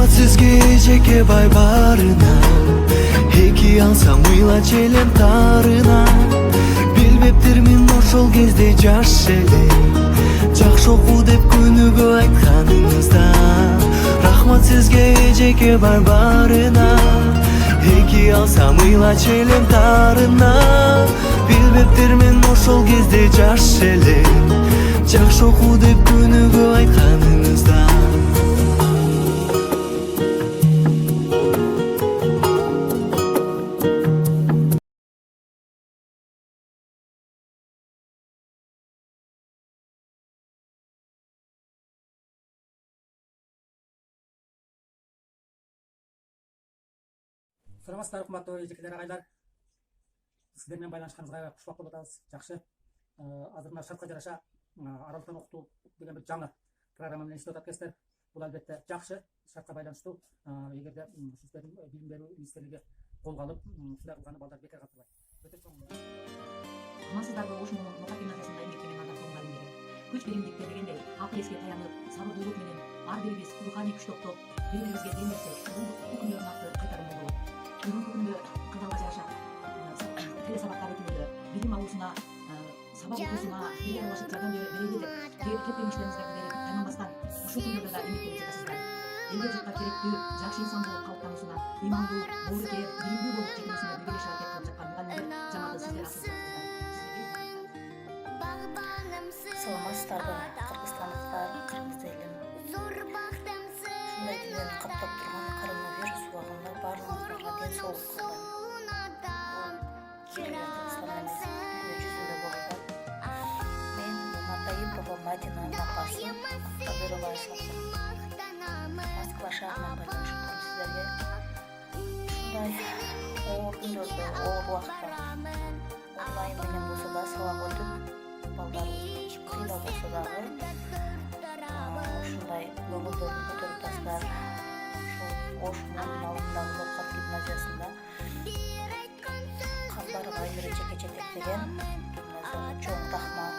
рахмат сизге эжеке бай барына, эки алсам ыйла челем тарына. Билбептирмин ошол кезде жаш эле, жакшы оку деп күнүгө айтканыңызда. Рахмат сизге эжеке бай барына, эки алсам ыйла челем тарына. Билбептирмин ошол кезде жаш эле, жакшы оку деп күнүгө айтканыңызда. Саламатсыздар, кымбаттуу эжекелер, агайлар. Сиздер менен байланышканыбызга кушубак болуп атабыз. Жакшы. Азыр мына шартка жараша аралыктан окутуу деген бир жаңы программа менен иштеп атасыздар. Бул албетте жакшы, шартка байланыштуу. Эгерде сиздердин билим берүү министрлиги колго алып, ушундай кылганы балдар бекер калтырбайт. Өтө чоң. Амансыздарбы, ошону Нока гимназиясында эмгектенген адам коомдардын күч биримдикте дегендей акыл эске таянып, сабырдуулук менен ар бирибиз руханий күч топтоп, бири-бирибизге дем берсек, бул үкүмдөрдүн акты кайтарымы болот. Бүгүнкү күндө кырдаалга жараша телесабактар өтүүдө билим алуусуна, сабак окуусуна бир аралашып жардам берели деп кеп эмиштериңиздерди берип тайманбастан ушул күндөрдө да эмгектенип жатасыздар. Элге журтка керектүү жакшы инсан болуп калыптануусуна, ыймандуу, боорукер, билимдүү болуп жетүүсүнө биргелешип аракет кылып жаткан мугалимдер жамааты сиздер асылсыздар. Саламатсыздарбы, кыргызстандыктар, кыргыз элим. Ушундай дилерди каптап турган коронавирус убагында баардыгыбызга ден соолук кылган. Кыргызстан эмес, дүйнө жүзүндө болуп атат. Мен Матаипова Мадинанын апасы Кадырова Айсат. Москва шаарынан байланышып турам сиздерге. Ушундай оор күндөрдө, оор убакта онлайн менен болсо да сабак өтүп, балдарыбыз кыйла болсо дагы ушундай көңүлдөрүн көтөрүп атасыздар. Ушул Ошмунун алдындагы Локат гимназиясында Калбаров Айнура эжеке жетектеген гимназияга чоң рахмат,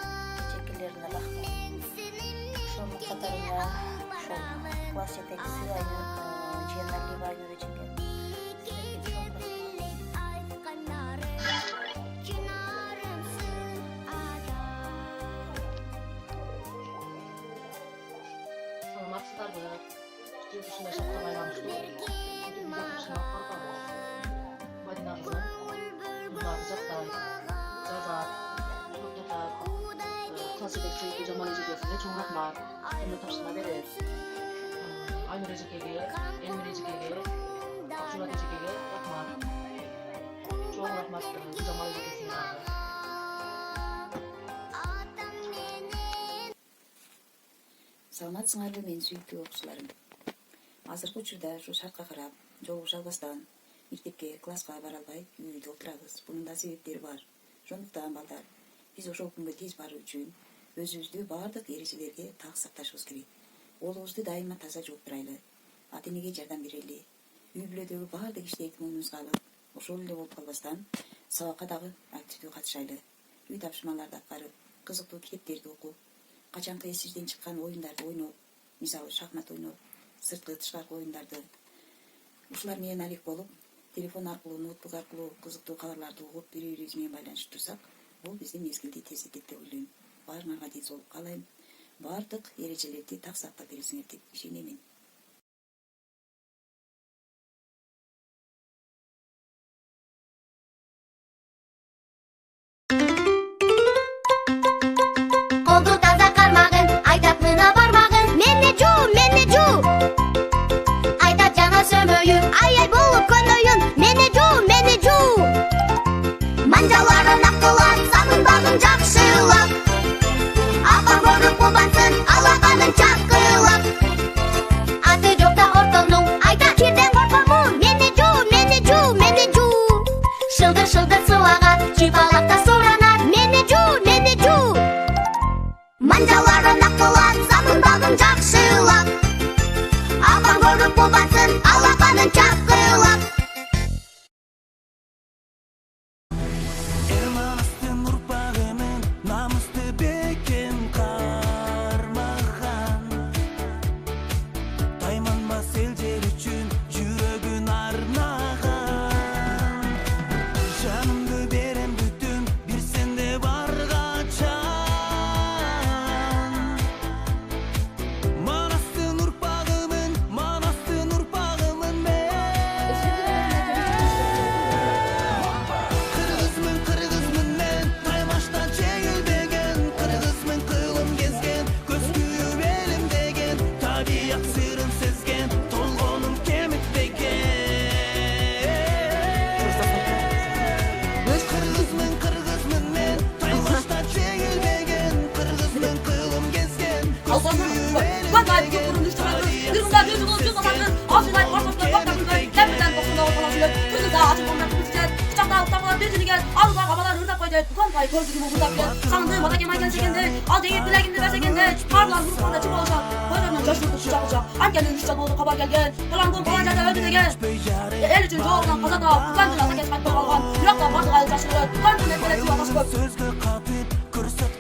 эжекелерине рахмат. Ошонун катарында ушул класс жетекчиси Женалиева Айнура эжеке Саламатсыздарбы, ушундай шартка байланыштуу Мадина кызы кыздарды жактайт, жазат, токтотот. Класс жетекчиси Жамал эжекесине чоң рахмат. Муну тапшырма берет. Айнура эжекеге, Элмира эжекеге, Акжубат эжекеге рахмат. Чоң рахмат Жамал эжекесине дагы. Саламатсыңарбы, менин сүйүктүү окуучуларым. Азыркы учурда ушу шартка карап, жолугуша албастан мектепке, класска бара албай үйдө отурабыз. Бунун да себептери бар. Ошондуктан балдар, биз ошол күнгө тез баруу үчүн өзүбүздү баардык эрежелерге так сакташыбыз керек. Колубузду дайыма таза жууп турайлы. Ата энеге жардам берели. Үй бүлөдөгү баардык иштерди мойнубузга алып, ошол эле болуп калбастан сабакка дагы активдүү катышайлы. Үй тапшырмаларды аткарып, кызыктуу китептерди окуп, качанкы эсибизден чыккан оюндарды ойноп, мисалы шахмат ойноп, сырткы тышкаркы оюндарды ушулар менен алек болуп, телефон аркылуу, ноутбук аркылуу кызыктуу кабарларды угуп, бири-бирибиз менен байланышып турсак, бул биздин мезгилди тездетет деп ойлойм. Баарыңарга ден соолук каалайм. Баардык эрежелерди так сактап бересиңер деп ишенемин. Колду таза кармагын, айтат мына бармагын. Менне жуу. Айтат жана сөмөйү, ай болуп көнөйүн. Менне жуу. Манжаларын акылат, санын багын жакшылап. Апам көрүп кубансын, алаганын чакылап. Kuan kayıp yokluğunu düştürüyoruz. Bir bundan yüz yıl yüz basarız. Avcılar, başbaşlar, baktakınlar, demirden toplumda ortalaşıyor. Kızı da açık olmak tutacağız. Bıçakta uçaklar bir gel. Ağızlar havalar hırdak koyacağız. Kuan kayıp gördüğü gibi hırdak gel. Sandığı mata kemal gelsegende. Al deyip bilekinde versegende. Parlar gruplarında çık olacak. Koylarından coşturdu sıcak olacak. Ankenin düşecek oldu kabar gelgen. Kalangun falanca öldü de gel. El için çoğundan kazada. Kuan dünasa geçmek kalgan. Yurakta vardı gayrı taşırır. Kuan dünasa geçmek kalgan. Sözgü kapit, kırsıt